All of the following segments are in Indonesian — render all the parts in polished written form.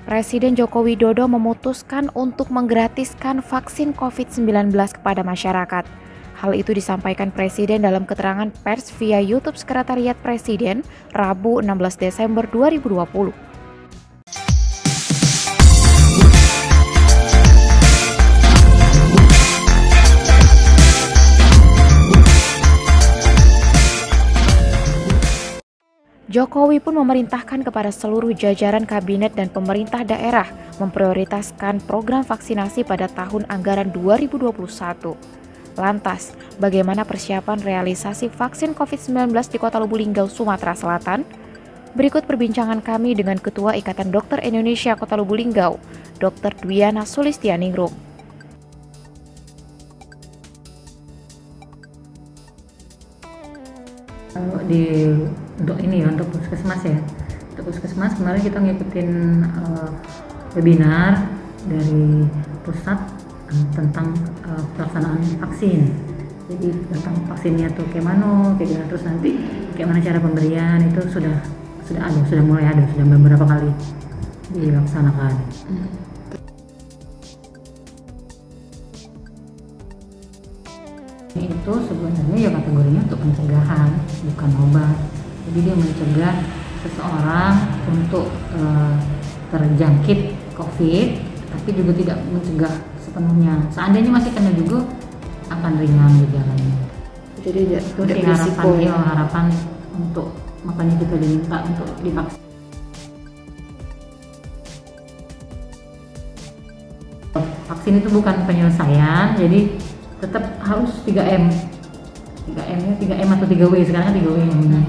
Presiden Joko Widodo memutuskan untuk menggratiskan vaksin COVID-19 kepada masyarakat. Hal itu disampaikan Presiden dalam keterangan pers via YouTube Sekretariat Presiden, Rabu 16 Desember 2020. Jokowi pun memerintahkan kepada seluruh jajaran kabinet dan pemerintah daerah memprioritaskan program vaksinasi pada tahun anggaran 2021. Lantas, bagaimana persiapan realisasi vaksin COVID-19 di Kota Lubuk Linggau, Sumatera Selatan? Berikut perbincangan kami dengan Ketua Ikatan Dokter Indonesia Kota Lubuk Linggau, Dr. Dwiana Sulistianingrum. Untuk puskesmas ya. Untuk puskesmas kemarin kita ngikutin webinar dari pusat tentang pelaksanaan vaksin. Jadi tentang vaksinnya tuh kayak gimana, terus nanti kayak mana cara pemberian itu sudah mulai ada, sudah beberapa kali dilaksanakan. Itu sebenarnya ya kategorinya untuk pencegahan, bukan obat. Jadi dia mencegah seseorang untuk terjangkit COVID, tapi juga tidak mencegah sepenuhnya. Seandainya masih kena juga akan ringan gejalanya. Jadi tidak harapan untuk, makanya kita diminta untuk divaksin. Vaksin itu bukan penyelesaian, jadi tetap harus 3M. 3M atau 3W, sekarang kan 3W namanya.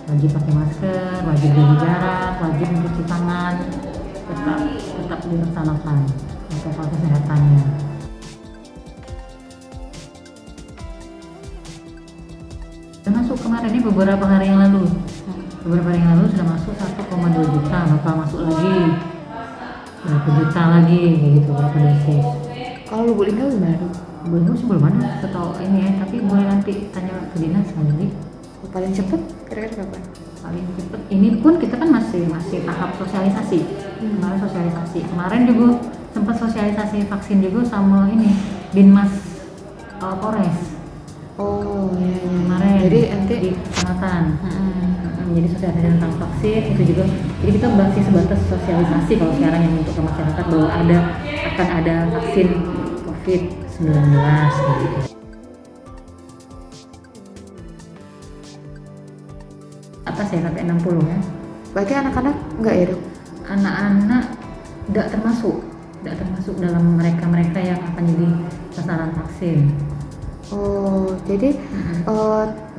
Wajib pakai masker, wajib jaga jarak, wajib mencuci tangan, tetap dilaksanakan protokol kesehatannya. Sudah masuk kemarin ini beberapa hari yang lalu sudah masuk 1,2 juta, bakal masuk lagi berapa juta lagi kayak gitu, berapa dosis. Kalau Lubuk Linggau gimana? Belum sih, belum ada setahu ini ya, tapi boleh nanti tanya ke dinas lagi. Paling cepat kira-kira kapan? Paling cepat ini pun kita kan masih tahap sosialisasi. Kemarin sosialisasi, kemarin juga sempat sosialisasi vaksin juga sama ini Binmas Polres. Oh iya. Kemarin Jadi nanti di kecamatan. Jadi sosialisasi tentang vaksin itu juga. Jadi kita masih sebatas sosialisasi kalau sekarang yang untuk ke masyarakat bahwa akan ada vaksin COVID-19 gitu. Atas ya sampai 60 ya. Berarti anak-anak enggak ya, Dok? Anak-anak tidak termasuk dalam mereka yang akan jadi sasaran vaksin. Oh, jadi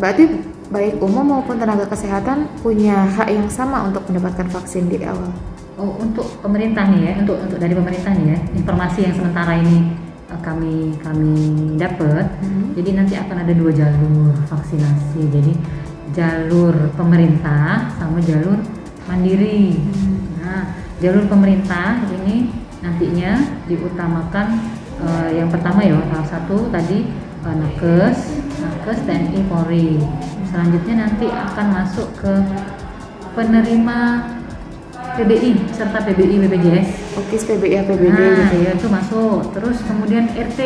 berarti baik umum maupun tenaga kesehatan punya hak yang sama untuk mendapatkan vaksin di awal. Oh, untuk pemerintah nih ya, untuk dari pemerintah nih ya, informasi yang sementara ini kami dapat. Jadi nanti akan ada 2 jalur vaksinasi. Jadi jalur pemerintah sama jalur mandiri. Nah, jalur pemerintah ini nantinya diutamakan yang pertama ya, salah satu tadi nakes TNI Polri. Selanjutnya nanti akan masuk ke penerima PBI serta PBI BPJS. Okis PBI APBD nah, gitu. Ya itu masuk. Terus kemudian RT.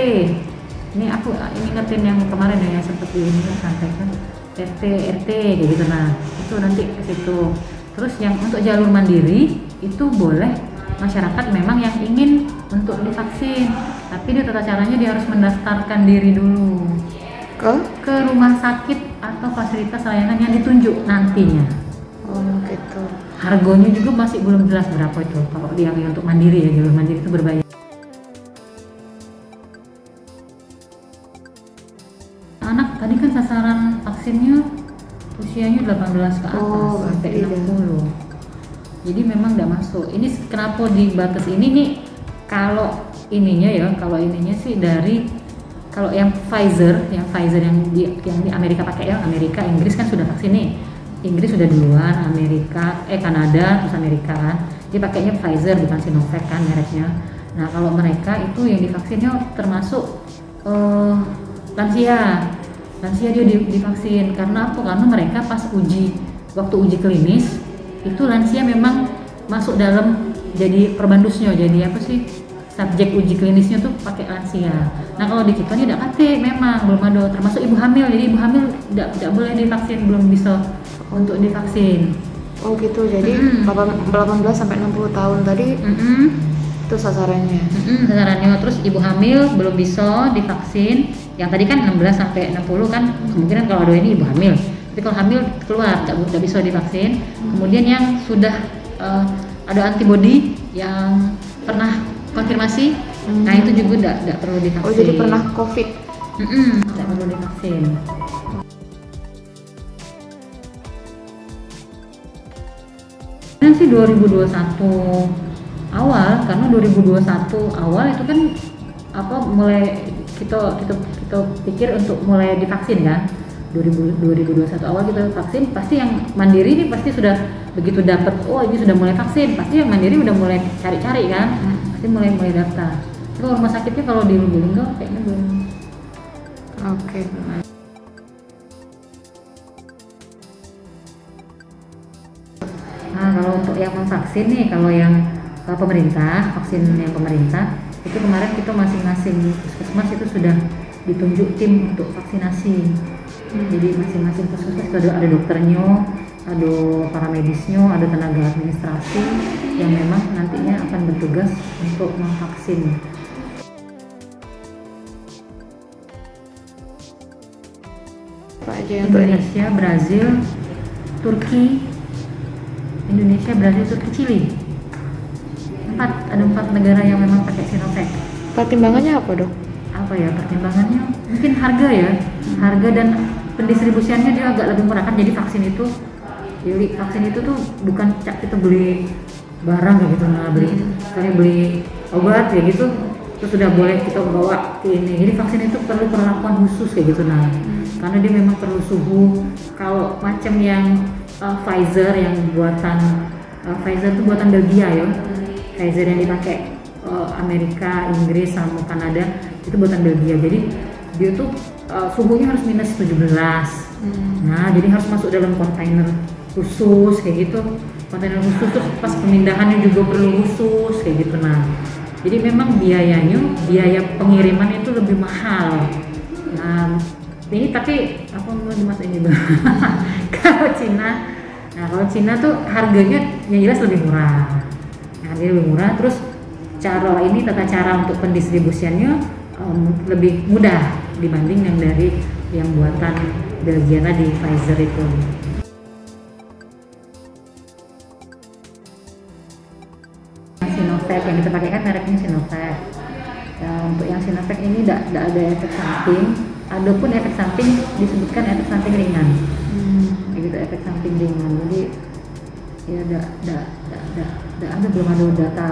Ini aku ingetin yang kemarin ya, sempat disampaikan RT kayak gitu. Nah, itu nanti ke situ. Terus yang untuk jalur mandiri itu boleh masyarakat memang yang ingin untuk divaksin, tapi dia tata caranya dia harus mendaftarkan diri dulu ke rumah sakit atau fasilitas layanan yang ditunjuk nantinya. Oh gitu. Harganya juga masih belum jelas berapa itu kalau dia untuk mandiri ya, jalur mandiri itu berbayar. Anak tadi kan sasaran vaksinnya usianya 18 ke atas sampai 60. Jadi memang nggak masuk. Ini kenapa dibatas ini nih? Kalau ininya sih dari kalau yang Pfizer yang di Amerika pakai ya, Inggris kan sudah vaksin nih. Inggris sudah duluan, Kanada terus Amerika kan. Dia pakainya Pfizer bukan Sinovac kan mereknya. Nah, kalau mereka itu yang divaksinnya termasuk lansia dia divaksin. Karena apa? Karena mereka pas waktu uji klinis itu lansia memang masuk dalam jadi perbandusnya, jadi apa sih, subjek uji klinisnya tuh pakai lansia. Nah kalau di kita ini tidak kate, memang belum ada, termasuk ibu hamil. Jadi ibu hamil tidak boleh divaksin, belum bisa untuk divaksin. Oh gitu, jadi 18 sampai 60 tahun tadi itu sasarannya. Sasarannya. Terus ibu hamil belum bisa divaksin. Yang tadi kan 16 sampai 60 kan kemungkinan kalau ada ini ibu hamil. Tapi kalau hamil keluar tidak bisa divaksin. Kemudian yang sudah ada antibodi yang pernah konfirmasi, nah itu juga tidak perlu divaksin. Oh jadi pernah COVID? Tidak perlu divaksin. Ini sih 2021 awal, karena 2021 awal itu kan apa mulai kita pikir untuk mulai divaksin kan. 2021 awal kita vaksin, pasti yang mandiri ini pasti sudah begitu dapat, oh ini sudah mulai vaksin, pasti yang mandiri udah mulai cari-cari kan, pasti mulai daftar. Kalau rumah sakitnya kalau di Lubulingga kayaknya belum. Oke. Nah kalau untuk yang memvaksin nih, kalau yang pemerintah, vaksin yang pemerintah itu kemarin kita masing-masing puskesmas itu sudah ditunjuk tim untuk vaksinasi. Jadi masing-masing puskesmas itu ada dokternya, ada paramedisnya, ada tenaga administrasi yang memang nantinya akan bertugas untuk memvaksin. Apa aja yang Indonesia, Brazil, Turki, Indonesia, Brazil, Turki, Chili. Ada 4 negara yang memang pakai Sinovac. Pertimbangannya apa dok? Apa ya pertimbangannya? Mungkin harga ya, harga dan pendistribusiannya dia agak lebih murah kan. Jadi vaksin itu tuh bukan kita beli barang kayak gitu, nah beli obat ya gitu, terus sudah boleh kita bawa ke ini. Jadi vaksin itu perlu perlakuan khusus kayak gitu, nah karena dia memang perlu suhu. Kalau macam yang Pfizer yang buatan Pfizer itu buatan Belgia ya. Pfizer yang dipakai Amerika, Inggris sama Kanada itu buatan Belgia. Jadi dia tuh suhunya harus minus 17. Nah, jadi harus masuk dalam kontainer khusus kayak gitu. Kontainer khusus, terus pas pemindahannya juga perlu khusus kayak gitu. Nah, jadi memang biaya pengiriman itu lebih mahal. Nah, ini tapi apa mau dimasuk ini bang? Kalau Cina tuh harganya yang jelas lebih murah. Harganya lebih murah, terus tata cara untuk pendistribusiannya lebih mudah dibanding yang buatan Belgia tadi, Pfizer itu. Sinovac yang kita pakai kan mereknya Sinovac. Untuk yang Sinovac ini tidak ada efek samping. Adapun efek samping disebutkan efek samping ringan. Gitu, efek samping ringan. Jadi ya belum ada data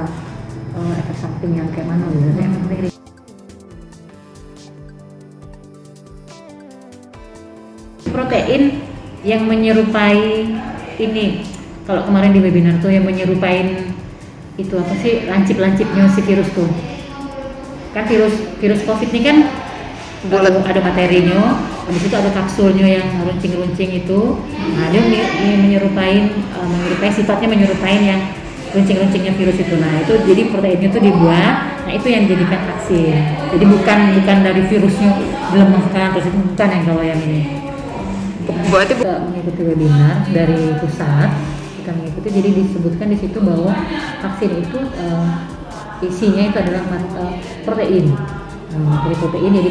efek samping yang kayak mana gitu. Efek samping ringan. Protein yang menyerupai ini, kalau kemarin di webinar tuh yang menyerupai itu apa sih, lancip-lancipnya si virus tuh kan, virus COVID ini kan ada materinya, habis itu ada kapsulnya yang runcing-runcing itu. Nah dia menyerupai sifatnya menyerupai yang runcing-runcingnya virus itu. Nah itu jadi proteinnya itu dibuat, nah itu yang dijadikan vaksin. Jadi bukan dari virusnya dilemahkan terus itu, bukan yang kalau yang ini. Berarti kita mengikuti webinar dari pusat, kita mengikuti, jadi disebutkan di situ bahwa vaksin itu isinya itu adalah protein. Dari protein, jadi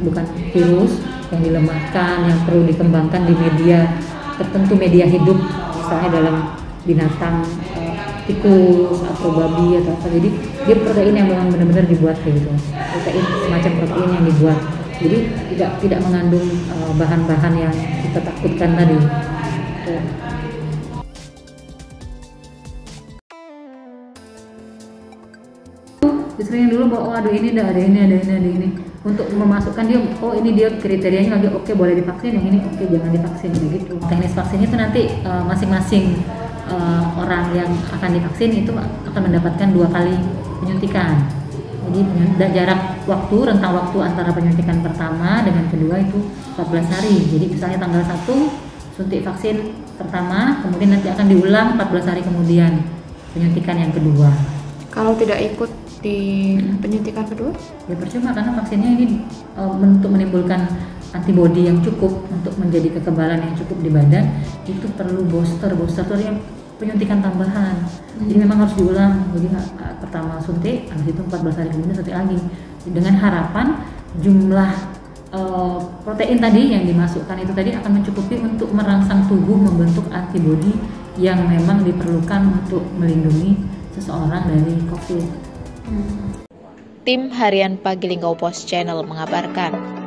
bukan virus yang dilemahkan, yang perlu dikembangkan di media tertentu, media hidup, misalnya dalam binatang tikus atau babi atau apa. Jadi dia protein yang memang benar-benar dibuat kayak gitu, protein semacam protein yang dibuat. Jadi tidak mengandung bahan-bahan yang kita takutkan tadi. Disering dulu bahwa ada ini, ada ini. Untuk memasukkan dia, oh ini dia kriterianya lagi oke, boleh divaksin, yang ini oke, jangan divaksin begitu. Teknis vaksin itu nanti masing-masing orang yang akan divaksin itu akan mendapatkan 2 kali penyuntikan. Jadi jarak waktu, rentang waktu antara penyuntikan pertama dengan kedua itu 14 hari. Jadi misalnya tanggal 1 suntik vaksin pertama, kemudian nanti akan diulang 14 hari kemudian penyuntikan yang kedua. tidak ikut di penyuntikan kedua? Ya percuma, karena vaksinnya ini untuk menimbulkan antibodi yang cukup untuk menjadi kekebalan yang cukup di badan, itu perlu booster itu yang penyuntikan tambahan. Jadi memang harus diulang. Jadi pertama suntik, habis itu 14 hari kemudian suntik lagi. Dengan harapan jumlah protein tadi yang dimasukkan itu tadi akan mencukupi untuk merangsang tubuh membentuk antibodi yang memang diperlukan untuk melindungi seseorang dari COVID. Tim Harian Pagi Linggau Post Channel mengabarkan.